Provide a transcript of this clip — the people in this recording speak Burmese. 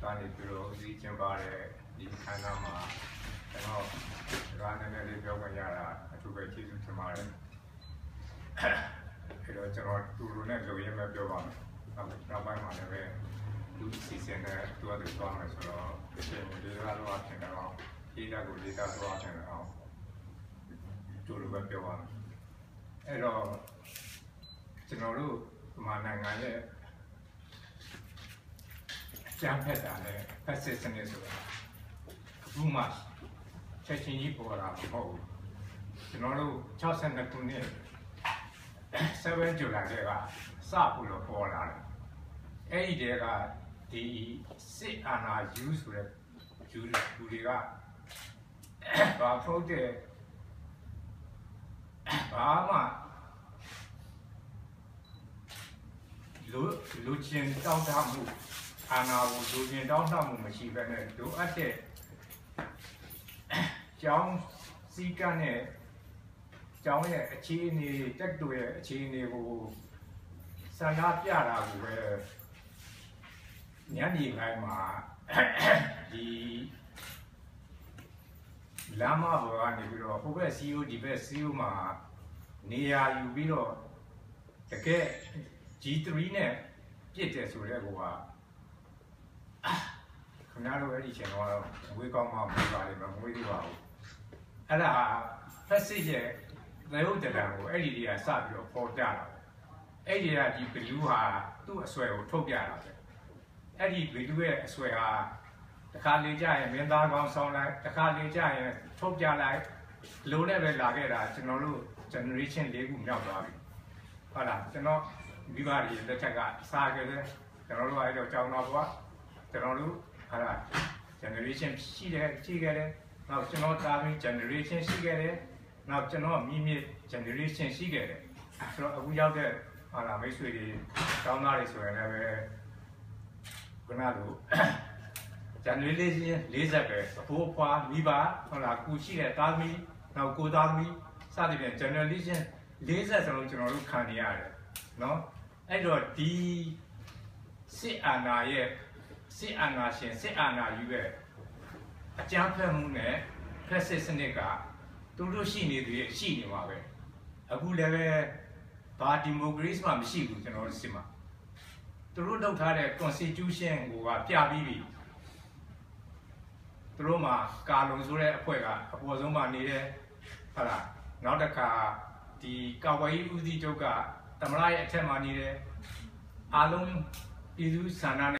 ကနေပြီးတော့ဦးစီးကျင်းပတဲ့ဒီခန်းနာမှာကျွန်တော်ဒါနည်းနည်းလေးပြောခွင့်ရတာအထူးပဲကျေးဇူးတင်ပါတယ်အဲ့တော့ကျွန်တော်တူတူနဲ့လုပ်ရင်းပဲပြောပါမယ်နောက်ပိုင်းမှာလည်းပဲလူစီစဉ်တဲ့သူ့အတူသွားမယ်ဆိုတော့ဒီချိန်လေးကတော့အထင်တော့ရေးတာကိုရေးတာတော့အထင်တော့တူတူပဲပြောပါမယ်အဲ့တော့ကျွန်တော်တို့မြန်မာနိုင်ငံရဲ့ကျန်းဖက်တာနဲ့ဖက်စစ်စနစ်ဆိုတာအခုမှချက်ချင်းကြီးပေါ်လာမဟုတ်ဘူးကျွန်တော်တို့62ခုနှစ်7 July ကစဖို့လို့ပေါ်လာတယ်အဲ့ဒီတည်းကဒီစစ်အာဏာယူဆိုတဲ့လူတွေကဘာဖို့တဲ့ဘာမှလူချင်းတောင်းတမှုအာဏာကိုလူချင်းတောင်းတမှုမရှိဘဲနဲ့လိုအပ်တဲ့ကျောင်းစည်းကမ်းနဲ့ကျောင်းရဲ့အခြေအနေတက်တူရဲ့အခြေအနေကိုဆန္ဒပြတာကိုပဲညနေပိုင်းမှာဒီလမ်းမပေါ်ကနေပြီးတော့ဟိုဘက် CEO ဒီဘက် CEO မှာနေရာယူပြီးတော့တကယ် G3 နဲ့ပြစ်တယ်ဆိုတဲ့ကောခင်ဗျားတို့အဲ့ဒီချိန်တော့ဝေးကောင်းမှမဟုတ်ပါလိမ့်မယ်မဝေးသေးပါဘူးအဲ့ဒါဖက်စစ်ရဲ့သေဟုတ်တံကိုအဲ့ဒီတွေကစပြီးတော့ပေါ်ပြတာအဲ့ဒီကဒီဘလူးဟာသူ့အဆွဲကိုထုတ်ပြတာပဲအဲ့ဒီဘလူးရဲ့အဆွဲဟာတခါလေကြရင်မင်းသားကောင်းဆောင်လိုက်တခါလေကြရင်ထုတ်ပြလိုက်လိုနဲ့ပဲလာခဲ့တာကျွန်တော်တို့ generation ၄ခုမြောက်သွားပြီဟုတ်လားကျွန်တော်မိဘတွေလက်ထက်ကစားခဲ့တယ်ကျွန်တော်တို့အဲ့တော့ကြောင်းတော့ကွာကျွန်တော်တို့ဟာ generation ရှိတယ်ကြည့်ခဲ့တယ်နောက်ကျွန်တော်တာပြီး generation ရှိခဲ့တယ်နောက်ကျွန်တော်မြင့်မြင့် generation ရှိခဲ့တယ်ဆိုတော့အခုရောက်တဲ့ဟာလာမိတ်ဆွေတွေတောင်းသားတွေဆိုရင်လည်းပဲခုနလို generation 40ပဲအဖိုးအဖွားမိဘဟုတ်လားကိုရှိတဲ့သားသမီးနောက်ကိုသားသမီးစသဖြင့် generation 40ဆိုတော့ကျွန်တော်တို့ခံနေရတယ်နော်အဲ့တော့ဒီစစ်အာဏာရဲ့စစ်အာဏာရှင်စစ်အာဏာယူရဲ့အကြမ်းဖက်မှုနဲ့ဖက်စစ်စနစ်ကသူတို့ရှိနေသေးရှိနေမှာပဲအခုလည်းပဲဘာဒီမိုကရေစီမှမရှိဘူးကျွန်တော်တို့စစ်မှာသူတို့ထုတ်ထားတဲ့ constitution ကိုကပြပြီးပြီသူတို့မှာကာလုံဆိုတဲ့အဖွဲ့ကအပေါ်ဆုံးမှာနေတယ်ဟုတ်လားနောက်တစ်ခါဒီကာဝေးဦးစီးချုပ်ကသမ္မတရဲ့အထက်မှာနေတယ်အားလုံးပြည်သူဆန္ဒ